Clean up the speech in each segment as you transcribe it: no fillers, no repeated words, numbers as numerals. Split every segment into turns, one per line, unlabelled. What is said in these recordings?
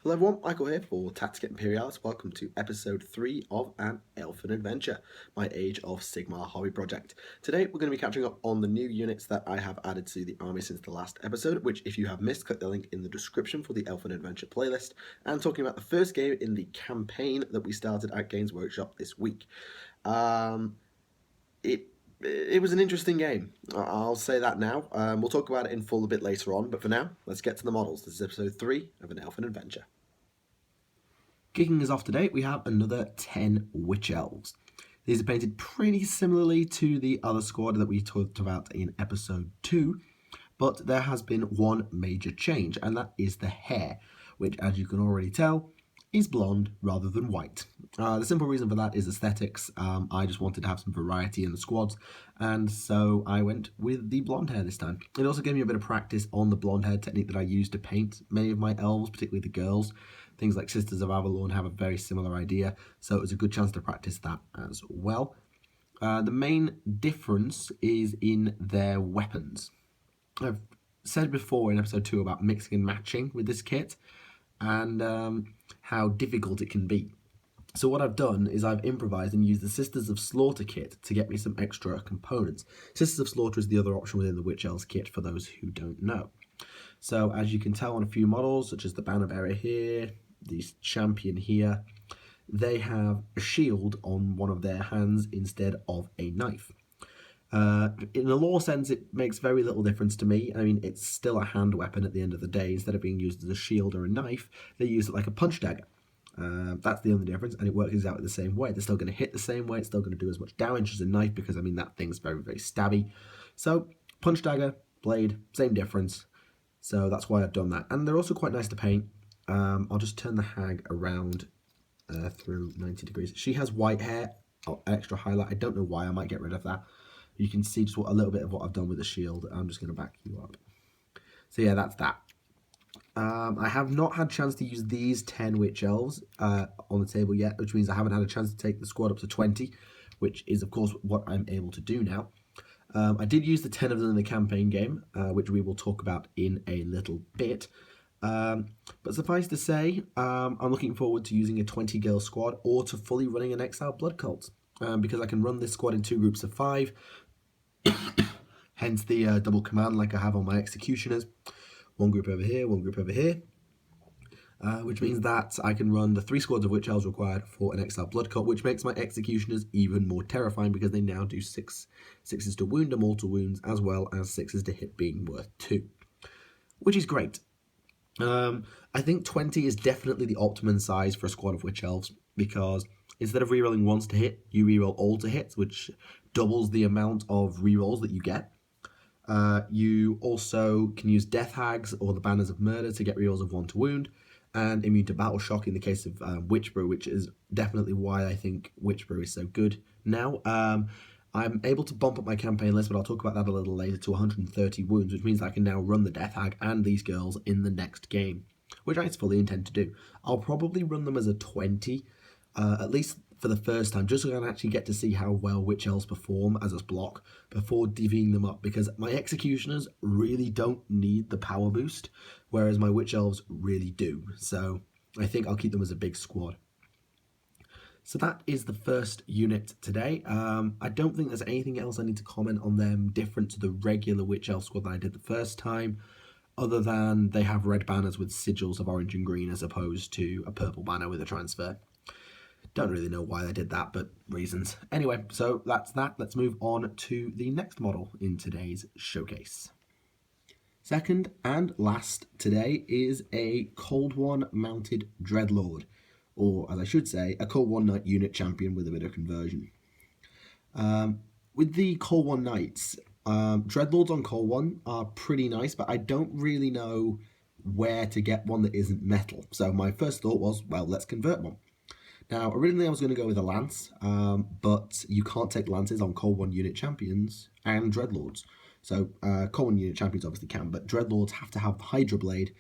Hello everyone, Michael here for Tactica Imperialis. Welcome to episode 3 of an Aelfen adventure, my Age of Sigmar hobby project. Today we're going to be catching up on the new units that I have added to the army since the last episode, which if you have missed, click the link in the description for the Aelfen adventure playlist, and talking about the first game in the campaign that we started at Games Workshop this week. It was an interesting game. I'll say that now. We'll talk about it in full a bit later on, but for now, let's get to the models. This is episode 3 of an Aelfen adventure. Kicking us off today, we have another 10 Witch Elves. These are painted pretty similarly to the other squad that we talked about in episode 2, but there has been one major change, and that is the hair, which, as you can already tell, is blonde rather than white. The simple reason for that is aesthetics. I just wanted to have some variety in the squads, and so I went with the blonde hair this time. It also gave me a bit of practice on the blonde hair technique that I used to paint many of my elves, particularly the girls. Things like Sisters of Avalon have a very similar idea, so it was a good chance to practice that as well. The main difference is in their weapons. I've said before in episode 2 about mixing and matching with this kit, and how difficult it can be. So what I've done is I've improvised and used the Sisters of Slaughter kit to get me some extra components. Sisters of Slaughter is the other option within the Witch Elves kit for those who don't know. So as you can tell on a few models, such as the Banner Bearer here, the Champion here, they have a shield on one of their hands instead of a knife. In a lore sense, it makes very little difference to me. I mean, it's still a hand weapon at the end of the day. Instead of being used as a shield or a knife, they use it like a punch dagger. That's the only difference, and it works exactly the same way. They're still going to hit the same way. It's still going to do as much damage as a knife because, I mean, that thing's very, very stabby. So, punch dagger, blade, same difference. So that's why I've done that. And they're also quite nice to paint. I'll just turn the hag around through 90 degrees. She has white hair, extra highlight. I don't know why. I might get rid of that. You can see just a little bit of what I've done with the shield. I'm just going to back you up. So yeah, that's that. I have not had a chance to use these 10 Witch Elves on the table yet, which means I haven't had a chance to take the squad up to 20, which is, of course, what I'm able to do now. I did use the 10 of them in the campaign game, which we will talk about in a little bit. But suffice to say, I'm looking forward to using a 20-girl squad or to fully running an Exile Blood Cult, because I can run this squad in 2 groups of 5, hence the double command like I have on my Executioners. One group over here, one group over here. Which means that I can run the 3 squads of Witch Elves required for an Exile Blood Cult, which makes my Executioners even more terrifying because they now do 6s to wound and mortal wounds, as well as 6s to hit being worth 2. Which is great. I think 20 is definitely the optimum size for a squad of Witch Elves, because instead of rerolling once to hit, you reroll all to hit, which doubles the amount of rerolls that you get. You also can use Death Hags or the Banners of Murder to get rerolls of 1 to wound, and immune to Battle Shock in the case of Witch Brew, which is definitely why I think Witch Brew is so good now. I'm able to bump up my campaign list, but I'll talk about that a little later, to 130 wounds, which means I can now run the Death Hag and these girls in the next game, which I fully intend to do. I'll probably run them as a 20, at least for the first time, just so I can actually get to see how well Witch Elves perform as a block before divvying them up, because my Executioners really don't need the power boost, whereas my Witch Elves really do. So I think I'll keep them as a big squad. So that is the first unit today. I don't think there's anything else I need to comment on them different to the regular Witch Elf squad that I did the first time, other than they have red banners with sigils of orange and green as opposed to a purple banner with a transfer. Don't really know why they did that, but reasons. Anyway, so that's that. Let's move on to the next model in today's showcase. Second and last today is a Cold One mounted Dreadlord, or as I should say, a Cold One Knight unit champion with a bit of conversion. With the Cold One Knights, Dreadlords on Cold One are pretty nice, but I don't really know where to get one that isn't metal. So my first thought was, well, let's convert one. Now, originally I was going to go with a lance, but you can't take lances on Cold One unit champions and Dreadlords. So Cold One unit champions obviously can, but Dreadlords have to have Hydra Blade,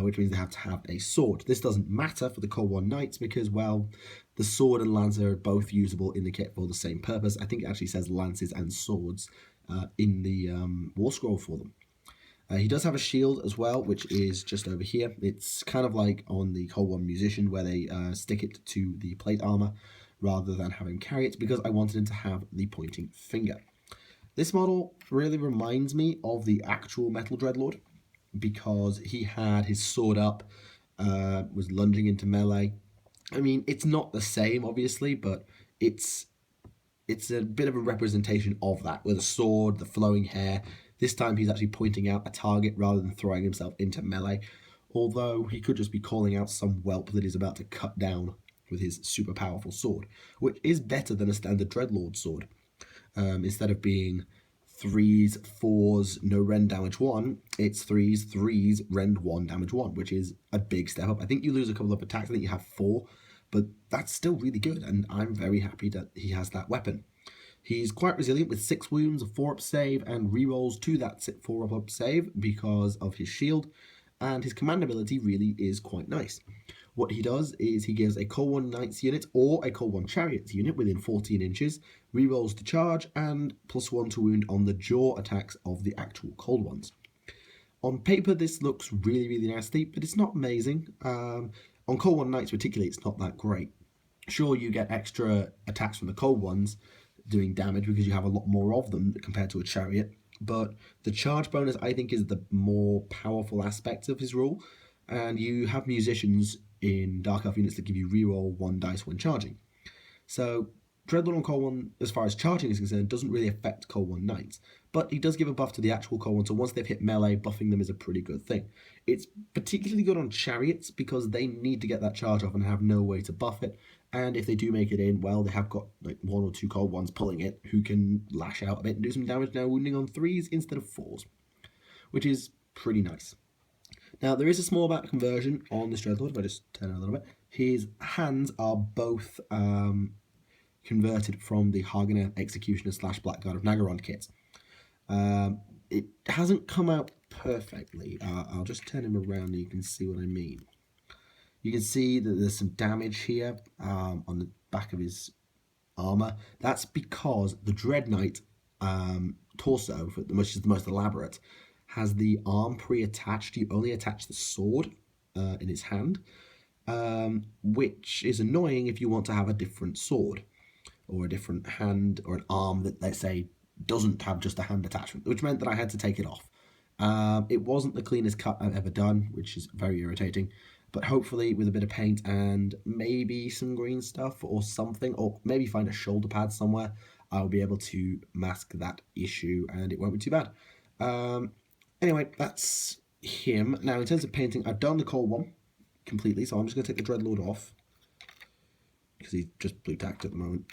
which means they have to have a sword. This doesn't matter for the Cold One Knights because, well, the sword and lance are both usable in the kit for the same purpose. I think it actually says lances and swords in the War Scroll for them. He does have a shield as well, which is just over here. It's kind of like on the Cold One Musician, where they stick it to the plate armor rather than having carry it, because I wanted him to have the pointing finger. This model really reminds me of the actual Metal Dreadlord, because he had his sword up, was lunging into melee. I mean, it's not the same, obviously, but it's a bit of a representation of that, with a sword, the flowing hair. This time he's actually pointing out a target rather than throwing himself into melee, although he could just be calling out some whelp that he's about to cut down with his super powerful sword, which is better than a standard Dreadlord sword. Instead of being 3s, 4s, no rend damage 1, it's 3s, 3s, rend 1, damage 1, which is a big step up. I think you lose a couple of attacks, I think you have 4, but that's still really good, and I'm very happy that he has that weapon. He's quite resilient with 6 wounds, a 4-up save, and rerolls to that 4-up save because of his shield, and his command ability really is quite nice. What he does is he gives a Cold One Knights unit or a Cold One Chariots unit within 14 inches, rerolls to charge, and +1 to wound on the jaw attacks of the actual Cold Ones. On paper, this looks really, really nasty, but it's not amazing. On Cold One Knights particularly, it's not that great. Sure, you get extra attacks from the Cold Ones doing damage because you have a lot more of them compared to a Chariot, but the charge bonus, I think, is the more powerful aspect of his rule, and you have musicians in Dark Elf units that give you reroll 1 dice when charging. So Dreadlord on Cold One, as far as charging is concerned, doesn't really affect Cold One Knights, but he does give a buff to the actual Cold One, so once they've hit melee, buffing them is a pretty good thing. It's particularly good on Chariots because they need to get that charge off and have no way to buff it, and if they do make it in, well, they have got like 1 or 2 Cold Ones pulling it who can lash out a bit and do some damage now, wounding on 3s instead of 4s, which is pretty nice. Now, there is a small amount of conversion on this Dreadlord, if I just turn it a little bit. His hands are both converted from the Hagener Executioner / Blackguard of Nagaron kit. It hasn't come out perfectly. I'll just turn him around and you can see what I mean. You can see that there's some damage here on the back of his armor. That's because the Dread Knight torso, which is the most elaborate, has the arm pre-attached. You only attach the sword in his hand, which is annoying if you want to have a different sword or a different hand or an arm that, let's say, doesn't have just a hand attachment, which meant that I had to take it off. It wasn't the cleanest cut I've ever done, which is very irritating, but hopefully with a bit of paint and maybe some green stuff or something, or maybe find a shoulder pad somewhere, I'll be able to mask that issue and it won't be too bad. Anyway, that's him. Now, in terms of painting, I've done the Cold One completely, so I'm just going to take the Dreadlord off because he's just blue tacked at the moment.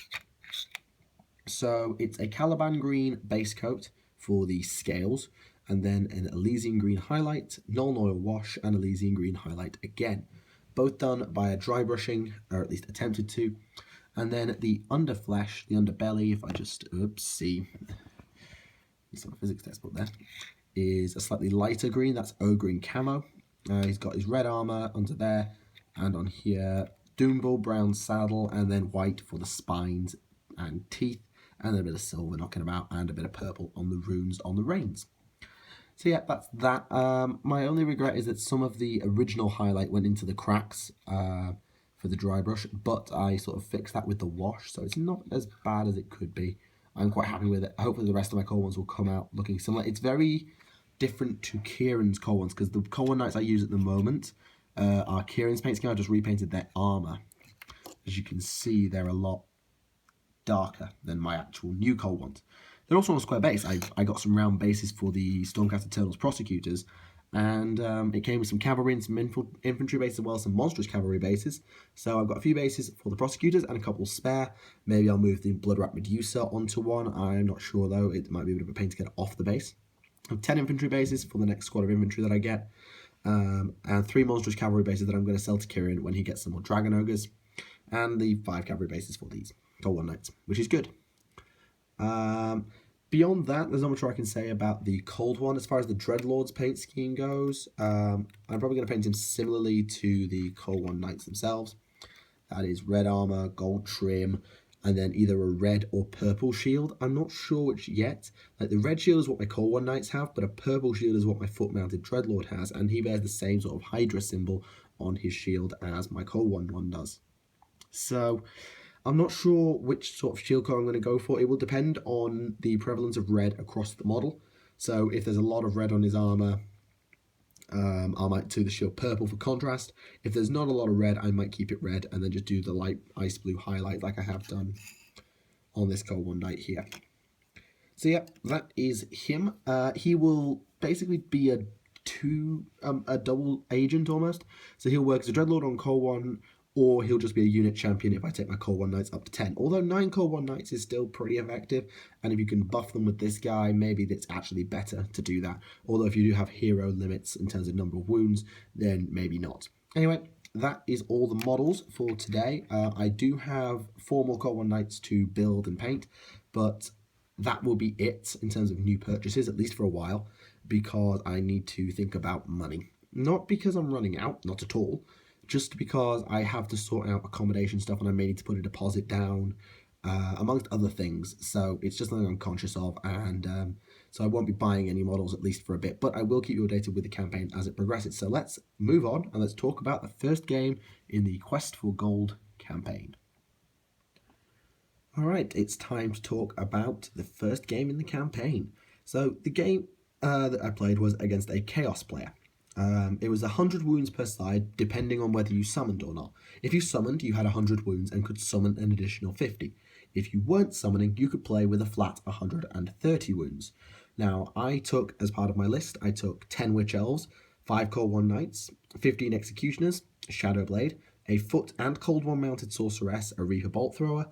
So it's a Caliban green base coat for the scales, and then an Elysian green highlight, Nuln Oil wash, and Elysian green highlight again. Both done by a dry brushing, or at least attempted to. And then the underflesh, the underbelly, if I just, oopsie, it's not a physics textbook there, is a slightly lighter green. That's O-green camo. He's got his red armor under there, and on here, Doombull brown saddle, and then white for the spines and teeth, and then a bit of silver knocking about, and a bit of purple on the runes on the reins. So yeah, that's that. My only regret is that some of the original highlight went into the cracks for the dry brush, but I sort of fixed that with the wash, so it's not as bad as it could be. I'm quite happy with it. Hopefully the rest of my Cold Ones will come out looking similar. It's very different to Kieran's Cold Ones, because the Cold One Knights I use at the moment are Kieran's paint scheme. I just repainted their armor. As you can see, they're a lot darker than my actual new Cold Ones. They're also on a square base. I got some round bases for the Stormcast Eternals Prosecutors, and it came with some cavalry and some infantry bases, as well as some monstrous cavalry bases. So I've got a few bases for the Prosecutors and a couple spare. Maybe I'll move the Bloodrat Medusa onto one. I'm not sure though. It might be a bit of a pain to get it off the base. I have 10 infantry bases for the next squad of infantry that I get, and 3 monstrous cavalry bases that I'm going to sell to Kieran when he gets some more Dragon Ogres, and the 5 cavalry bases for these Cold One Knights, which is good. Beyond that, there's not much more I can say about the Cold One. As far as the Dreadlord's paint scheme goes, I'm probably going to paint him similarly to the Cold One Knights themselves. That is red armor, gold trim, and then either a red or purple shield. I'm not sure which yet. Like the red shield is what my Cold One Knights have, but a purple shield is what my foot-mounted Dreadlord has, and he bears the same sort of Hydra symbol on his shield as my Cold One does. So I'm not sure which sort of shield color I'm going to go for. It will depend on the prevalence of red across the model. So if there's a lot of red on his armor, I might do the shield purple for contrast. If there's not a lot of red, I might keep it red and then just do the light ice blue highlight like I have done on this Cold One Knight here. So yeah, that is him. He will basically be a double agent almost. So he'll work as a Dreadlord on Cold One, or he'll just be a unit champion if I take my Cold One Knights up to 10. Although 9 Cold One Knights is still pretty effective, and if you can buff them with this guy, maybe it's actually better to do that. Although if you do have hero limits in terms of number of wounds, then maybe not. Anyway, that is all the models for today. I do have 4 more Cold One Knights to build and paint, but that will be it in terms of new purchases, at least for a while, because I need to think about money. Not because I'm running out, not at all, just because I have to sort out accommodation stuff and I may need to put a deposit down, amongst other things. So it's just something I'm conscious of, and so I won't be buying any models, at least for a bit, but I will keep you updated with the campaign as it progresses. So let's move on and let's talk about the first game in the Quest for Gold campaign. Alright, it's time to talk about the first game in the campaign. So the game that I played was against a Chaos player. It was 100 wounds per side, depending on whether you summoned or not. If you summoned, you had 100 wounds and could summon an additional 50. If you weren't summoning, you could play with a flat 130 wounds. Now, I took, as part of my list, I took 10 Witch Elves, 5 Cold One Knights, 15 Executioners, a Shadow Blade, a Foot and Cold One mounted Sorceress, a Reaper Bolt Thrower,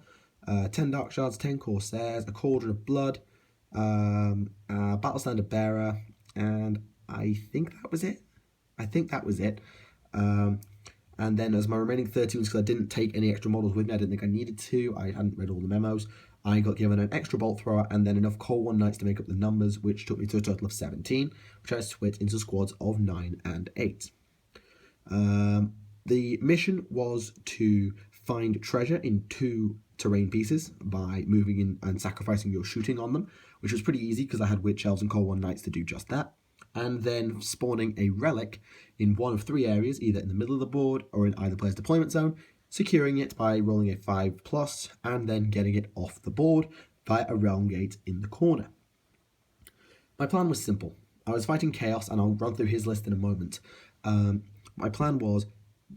10 Dark Shards, 10 Corsairs, a Cauldron of Blood, a Battle Standard Bearer, and I think that was it. And then as my remaining 30 ones, because I didn't take any extra models with me, I didn't think I needed to, I hadn't read all the memos, I got given an extra Bolt Thrower and then enough Cold One Knights to make up the numbers, which took me to a total of 17, which I split into squads of 9 and 8. The mission was to find treasure in 2 terrain pieces by moving in and sacrificing your shooting on them, which was pretty easy because I had Witch Elves and Cold One Knights to do just that. And then spawning a relic in one of 3 areas, either in the middle of the board or in either player's deployment zone, securing it by rolling a 5+, and then getting it off the board via a realm gate in the corner. My plan was simple. I was fighting Chaos, and I'll run through his list in a moment. My plan was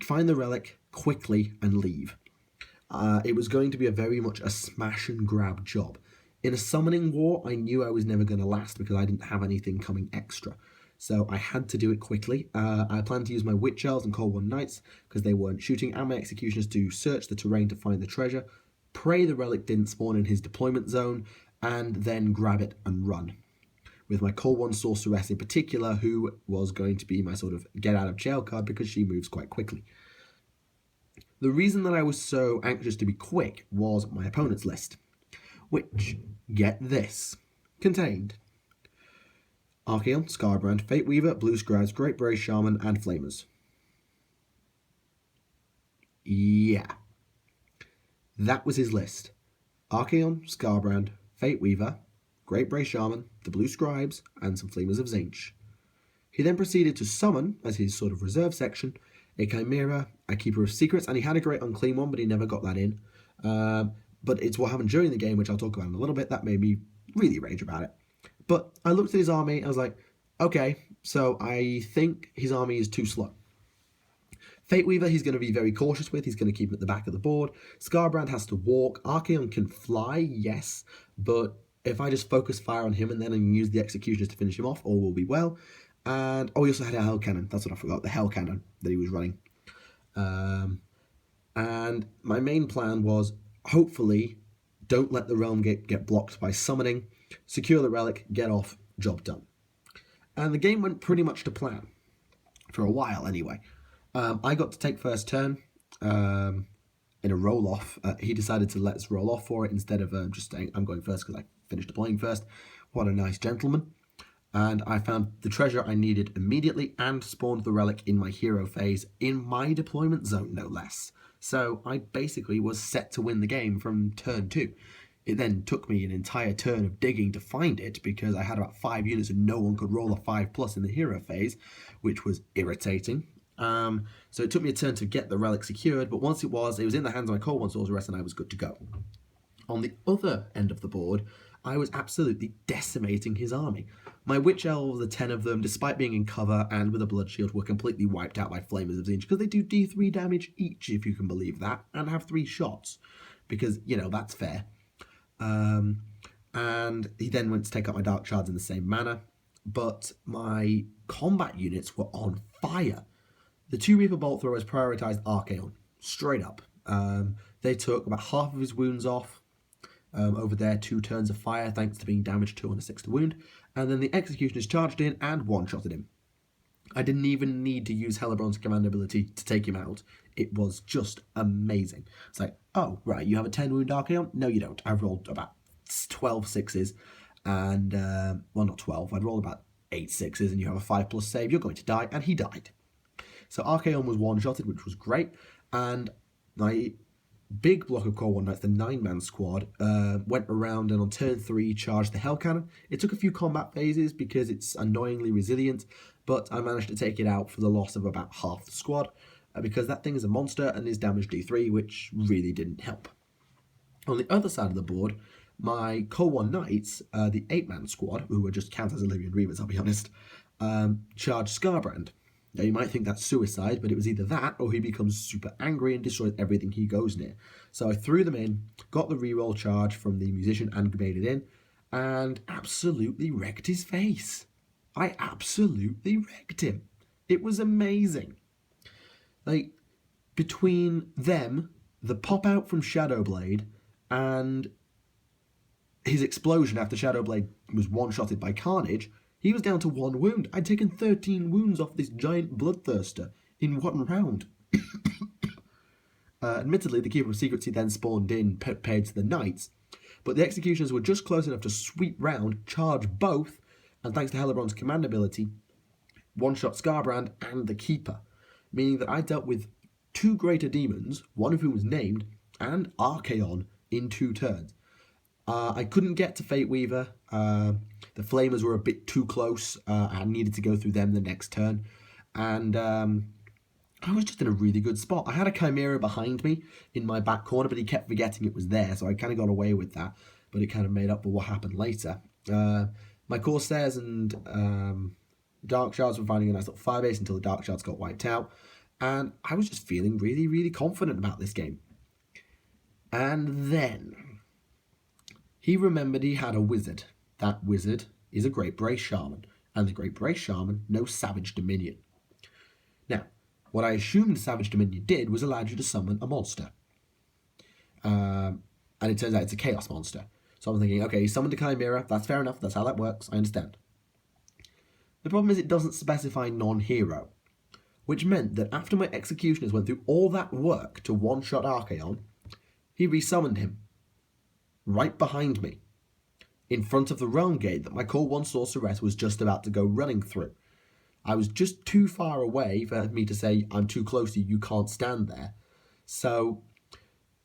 find the relic quickly and leave. It was going to be very much a smash and grab job. In a summoning war, I knew I was never going to last because I didn't have anything coming extra. So I had to do it quickly. I planned to use my Witch Elves and Cold One Knights because they weren't shooting, and my Executioners to search the terrain to find the treasure, pray the relic didn't spawn in his deployment zone, and then grab it and run. With my Cold One Sorceress in particular, who was going to be my sort of get out of jail card because she moves quite quickly. The reason that I was so anxious to be quick was my opponent's list, which, get this, contained Archaon, Scarbrand, Fate Weaver, Blue Scribes, Great Bray Shaman, and Flamers. Yeah. That was his list. Archaon, Scarbrand, Fate Weaver, Great Bray Shaman, the Blue Scribes, and some Flamers of Tzeentch. He then proceeded to summon, as his sort of reserve section, a Chimera, a Keeper of Secrets, and he had a Great Unclean one, but he never got that in. But it's what happened during the game, which I'll talk about in a little bit, that made me really rage about it. But I looked at his army, I was like, okay, so I think his army is too slow. Fate Weaver, he's going to be very cautious with, he's going to keep him at the back of the board. Scarbrand has to walk. Archaon can fly, yes, but if I just focus fire on him and then I can use the Executioners to finish him off, all will be well. And, he also had a Hell Cannon, that's what I forgot, the Hell Cannon that he was running. And my main plan was, hopefully, don't let the Realm Gate get blocked by summoning, secure the relic, get off, job done. And the game went pretty much to plan, for a while anyway. I got to take first turn in a roll-off. He decided to let us roll off for it instead of just saying, I'm going first because I finished deploying first. What a nice gentleman. and I found the treasure I needed immediately and spawned the relic in my hero phase in my deployment zone, no less. So I basically was set to win the game from turn 2. It then took me an entire turn of digging to find it because I had about 5 units and no one could roll a 5+ in the hero phase, which was irritating. So it took me a turn to get the relic secured, but once it was in the hands of my Cold One Sorceress and I was good to go. On the other end of the board, I was absolutely decimating his army. My Witch Elves, the 10 of them, despite being in cover and with a Blood Shield, were completely wiped out by Flamers of Zinj because they do D3 damage each, if you can believe that, and have 3 shots, because, that's fair. And he then went to take up my Dark Shards in the same manner, but my combat units were on fire. The 2 Reaper Bolt Throwers prioritised Archaon, straight up. They took about half of his wounds off over their 2 turns of fire, thanks to being damaged 2 on a 6 to wound, and then the Executioners charged in and one-shotted him. I didn't even need to use Hellebron's command ability to take him out. It was just amazing. It's like, oh, right, you have a 10 wound Archaon? No, you don't. I've rolled about 12 6s, and, well, not 12. I'd rolled about 8 6s, and you have a 5+ save. You're going to die, and he died. So Archaon was one-shotted, which was great, and my big block of Core One Knights, the 9-man squad, went around and on turn 3 charged the Hell Cannon. It took a few combat phases because it's annoyingly resilient, but I managed to take it out for the loss of about half the squad, because that thing is a monster and is damage D3, which really didn't help. On the other side of the board, my Core One Knights, the 8-man squad, who were just count as Illyrian Reavers, I'll be honest, charged Scarbrand. Now, you might think that's suicide, but it was either that or he becomes super angry and destroys everything he goes near. So I threw them in, got the reroll charge from the musician and made it in, and absolutely wrecked his face. I absolutely wrecked him. It was amazing. Like, between them, the pop-out from Shadowblade, and his explosion after Shadowblade was one-shotted by Carnage, he was down to 1 wound. I'd taken 13 wounds off this giant bloodthirster in 1 round. Admittedly, the Keeper of Secrets he then spawned in paid to the Knights, but the Executioners were just close enough to sweep round, charge both, and thanks to Hellebron's command ability, one-shot Scarbrand and the Keeper, meaning that I dealt with 2 greater demons, one of whom was named, and Archaon in 2 turns. I couldn't get to Fate Weaver. The Flamers were a bit too close. I needed to go through them the next turn. And I was just in a really good spot. I had a Chimera behind me in my back corner, but he kept forgetting it was there, so I kind of got away with that. But it kind of made up for what happened later. My Corsairs and Dark Shards were finding a nice little firebase until the Dark Shards got wiped out. And I was just feeling really, really confident about this game. And then he remembered he had a wizard. That wizard is a Great Brace Shaman, and the Great Brace Shaman knows Savage Dominion. Now, what I assumed Savage Dominion did was allowed you to summon a monster. And it turns out it's a Chaos monster. So I'm thinking, okay, he summoned a Chimera, that's fair enough, that's how that works, I understand. The problem is it doesn't specify non-hero, which meant that after my Executioners went through all that work to one-shot Archaon, he resummoned him. Right behind me, in front of the realm gate that my Core One Sorceress was just about to go running through. I was just too far away for me to say, I'm too close to you, you can't stand there. So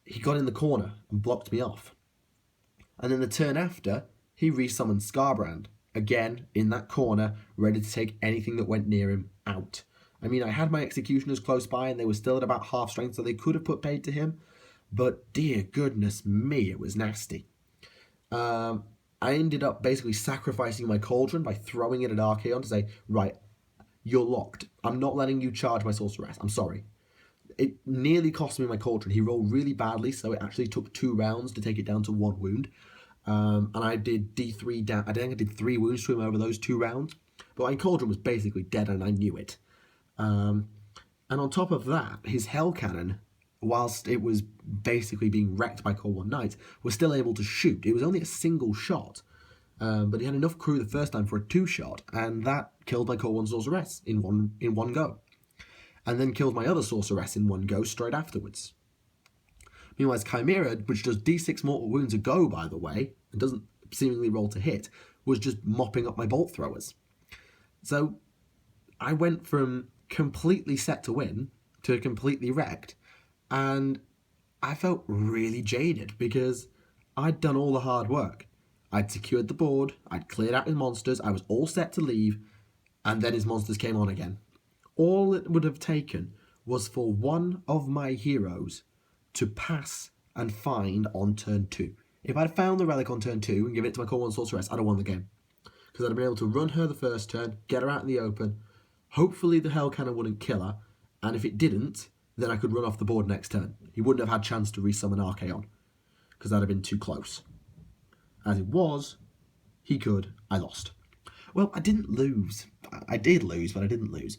he got in the corner and blocked me off. And then the turn after, he resummoned Scarbrand, again in that corner, ready to take anything that went near him out. I mean, I had my Executioners close by and they were still at about half strength, so they could have put paid to him. But dear goodness me, it was nasty. I ended up basically sacrificing my Cauldron by throwing it at Archaon to say, right, you're locked. I'm not letting you charge my Sorceress. I'm sorry. It nearly cost me my Cauldron. He rolled really badly, so it actually took 2 rounds to take it down to 1 wound. And I did D3 down. I think I did 3 wounds to him over those 2 rounds. But my Cauldron was basically dead, and I knew it. And on top of that, his Hell Cannon, whilst it was basically being wrecked by Core One Knights, was still able to shoot. It was only a single shot, but he had enough crew the first time for a 2-shot, and that killed my Core One Sorceress in one go. And then killed my other Sorceress in 1 go straight afterwards. Meanwhile, Chimera, which does D6 mortal wounds a go, by the way, and doesn't seemingly roll to hit, was just mopping up my bolt throwers. So I went from completely set to win to completely wrecked, and I felt really jaded because I'd done all the hard work. I'd secured the board, I'd cleared out his monsters, I was all set to leave, and then his monsters came on again. All it would have taken was for one of my heroes to pass and find on turn 2. If I'd found the relic on turn 2 and given it to my core 1 sorceress, I'd have won the game. Because I'd have been able to run her the first turn, get her out in the open, hopefully the Hell Cannon wouldn't kill her, and if it didn't, then I could run off the board next turn. He wouldn't have had chance to resummon Archaon, because that'd have been too close. As it was, he could, I lost. Well, I didn't lose. I did lose, but I didn't lose.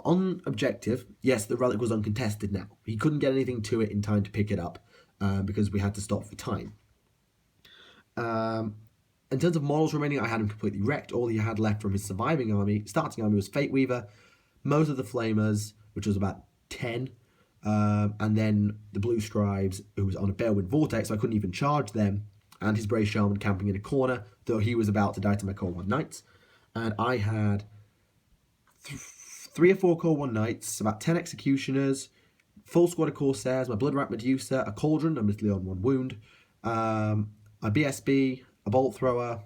On objective, yes, the relic was uncontested now. He couldn't get anything to it in time to pick it up, because we had to stop for time. In terms of models remaining, I had him completely wrecked. All he had left from his surviving army, starting army, was Fate Weaver, most of the Flamers, which was about 10, and then the Blue Scribes, who was on a Balewind Vortex, so I couldn't even charge them, and his Brave Shaman camping in a corner, though he was about to die to my Core 1 Knights. And I had 3 or 4 Core 1 Knights, about 10 Executioners, full squad of Corsairs, my Blood Rat Medusa, a Cauldron, admittedly on 1 wound, a BSB, a Bolt Thrower.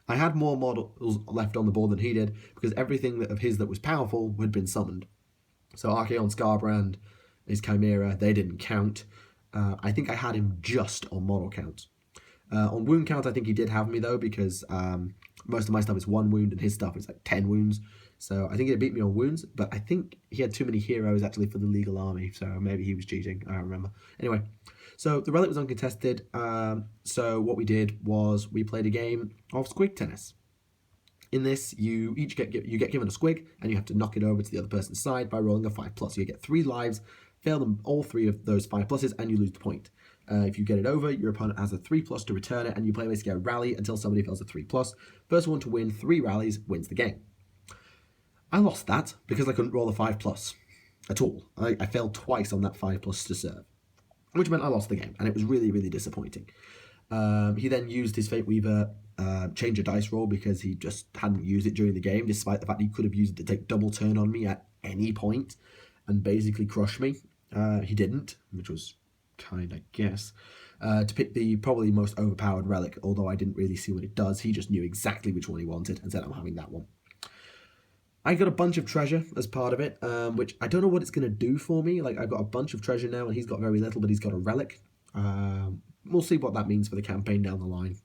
I had more models left on the board than he did, because everything of his that was powerful had been summoned. So Archaon, Scarbrand, his Chimera, they didn't count. I think I had him just on model count. On wound count, I think he did have me, though, because most of my stuff is 1 wound, and his stuff is like 10 wounds. So I think he beat me on wounds, but I think he had too many heroes, actually, for the legal army, so maybe he was cheating, I don't remember. Anyway, so the relic was uncontested, so what we did was we played a game of Squig Tennis. In this, you get given a squig, and you have to knock it over to the other person's side by rolling a 5+. You get 3 lives, fail them all 3 of those 5+, and you lose the point. If you get it over, your opponent has a 3+ to return it, and you play basically a rally until somebody fails a 3+. First one to win 3 rallies wins the game. I lost that because I couldn't roll a 5+ at all. I failed twice on that 5+ to serve, which meant I lost the game, and it was really, really disappointing. He then used his Fate Weaver change a dice roll because he just hadn't used it during the game, despite the fact he could have used it to take double turn on me at any point and basically crush me. He didn't, which was kind of guess. To pick the probably most overpowered relic, although I didn't really see what it does. He just knew exactly which one he wanted and said, I'm having that one. I got a bunch of treasure as part of it, which I don't know what it's going to do for me. Like, I've got a bunch of treasure now, and he's got very little, but he's got a relic. We'll see what that means for the campaign down the line.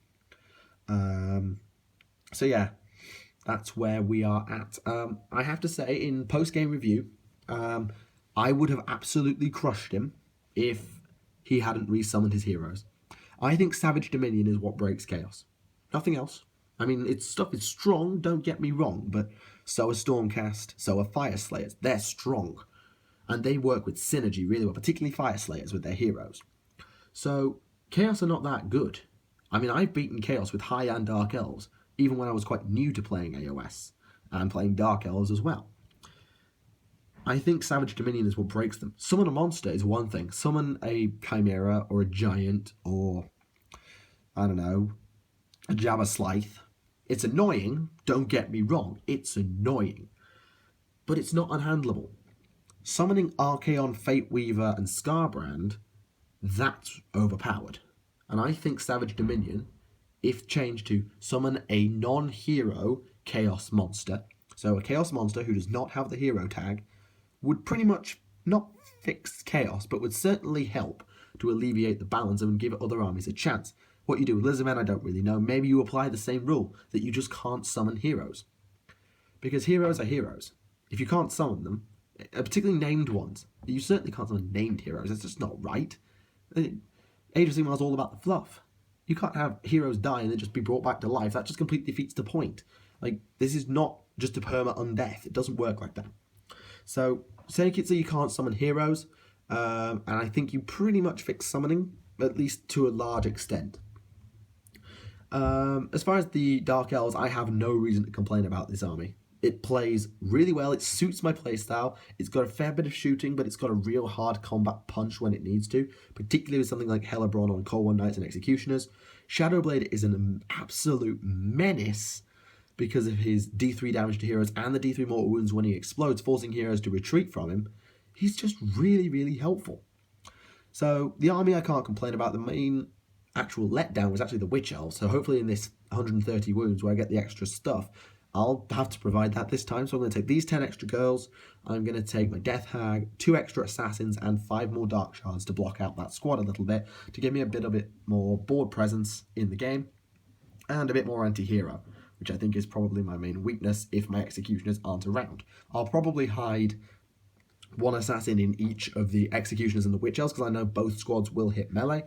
So yeah, that's where we are at. I have to say, in post-game review, I would have absolutely crushed him if he hadn't resummoned his heroes. I think Savage Dominion is what breaks Chaos. Nothing else. I mean, its stuff is strong, don't get me wrong, but so are Stormcast, so are Fire Slayers. They're strong, and they work with synergy really well, particularly Fire Slayers with their heroes. So, Chaos are not that good. I mean, I've beaten Chaos with High and Dark Elves, even when I was quite new to playing AOS, and playing Dark Elves as well. I think Savage Dominion is what breaks them. Summon a monster is one thing. Summon a Chimera, or a Giant, or, I don't know, a Jabba Slythe. It's annoying, don't get me wrong, it's annoying. But it's not unhandleable. Summoning Archaon, Fate Weaver, and Scarbrand, that's overpowered. And I think Savage Dominion, if changed to summon a non-hero Chaos monster, so a Chaos monster who does not have the hero tag, would pretty much not fix Chaos, but would certainly help to alleviate the balance and give other armies a chance. What you do with Lizardmen, I don't really know. Maybe you apply the same rule, that you just can't summon heroes. Because heroes are heroes. If you can't summon them, particularly named ones, you certainly can't summon named heroes. That's just not right. Age of Sigmar is all about the fluff. You can't have heroes die and then just be brought back to life. That just completely defeats the point. Like, this is not just a perma undeath. It doesn't work like that. So, take it so you can't summon heroes, and I think you pretty much fix summoning, at least to a large extent. As far as the Dark Elves, I have no reason to complain about this army. It plays really well, it suits my playstyle, it's got a fair bit of shooting, but it's got a real hard combat punch when it needs to, particularly with something like Hellebron on Cold One Knights and Executioners. Shadowblade is an absolute menace because of his D3 damage to heroes and the D3 mortal wounds when he explodes, forcing heroes to retreat from him. He's just really, really helpful. So the army I can't complain about. The main actual letdown was actually the Witch Elves. So hopefully in this 130 wounds where I get the extra stuff, I'll have to provide that this time. So I'm going to take these 10 extra girls. I'm going to take my Death Hag, 2 extra Assassins, and 5 more Dark Shards to block out that squad a little bit, to give me a bit more board presence in the game, and a bit more anti-hero, which I think is probably my main weakness if my Executioners aren't around. I'll probably hide 1 Assassin in each of the Executioners and the Witch Elves, because I know both squads will hit melee,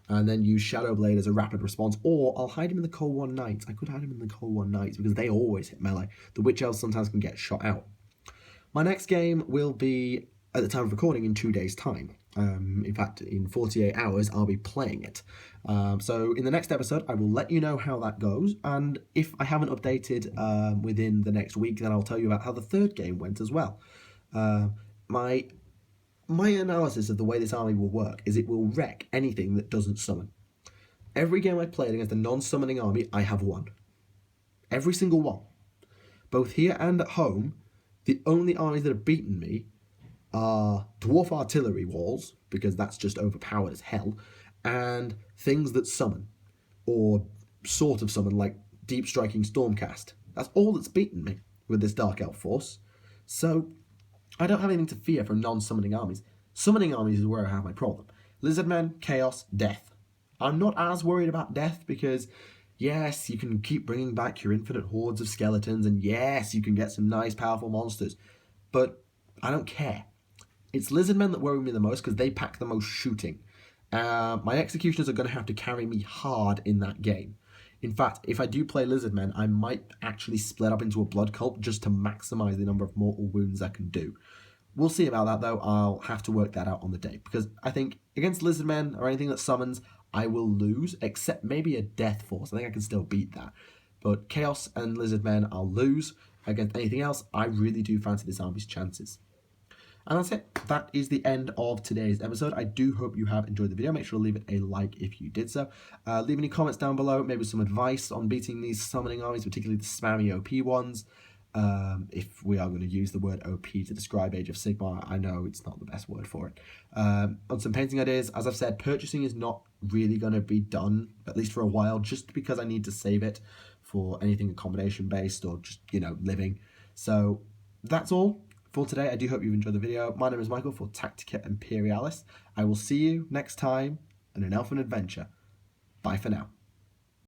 and then use Shadowblade as a rapid response, or I'll hide him in the Cold One Knights. I could hide him in the Cold One Knights, because they always hit melee. The Witch Elves sometimes can get shot out. My next game will be, at the time of recording, in 2 days' time. In fact, in 48 hours, I'll be playing it. So in the next episode, I will let you know how that goes, and if I haven't updated within the next week, then I'll tell you about how the third game went as well. My analysis of the way this army will work is it will wreck anything that doesn't summon. Every game I've played against a non-summoning army, I have won. Every single one. Both here and at home, the only armies that have beaten me are Dwarf Artillery walls, because that's just overpowered as hell, and things that summon, or sort of summon, like Deep Striking Stormcast. That's all that's beaten me with this Dark Elf force. So I don't have anything to fear from non-summoning armies. Summoning armies is where I have my problem. Lizardmen, Chaos, Death. I'm not as worried about Death because, yes, you can keep bringing back your infinite hordes of skeletons, and yes, you can get some nice, powerful monsters, but I don't care. It's Lizardmen that worry me the most because they pack the most shooting. My Executioners are going to have to carry me hard in that game. In fact, if I do play Lizardmen, I might actually split up into a Blood Cult just to maximise the number of mortal wounds I can do. We'll see about that, though. I'll have to work that out on the day, because I think against Lizardmen or anything that summons, I will lose, except maybe a Death Force. I think I can still beat that. But Chaos and Lizardmen, I'll lose. Against anything else, I really do fancy this army's chances. And that's it. That is the end of today's episode. I do hope you have enjoyed the video. Make sure to leave it a like if you did so. Leave any comments down below, maybe some advice on beating these summoning armies, particularly the spammy OP ones. If we are going to use the word OP to describe Age of Sigmar, I know it's not the best word for it. On some painting ideas, as I've said, purchasing is not really going to be done, at least for a while, just because I need to save it for anything accommodation based or just, living. So that's all for today. I do hope you've enjoyed the video. My name is Michael for Tactica Imperialis. I will see you next time in an Elfen adventure. Bye for now.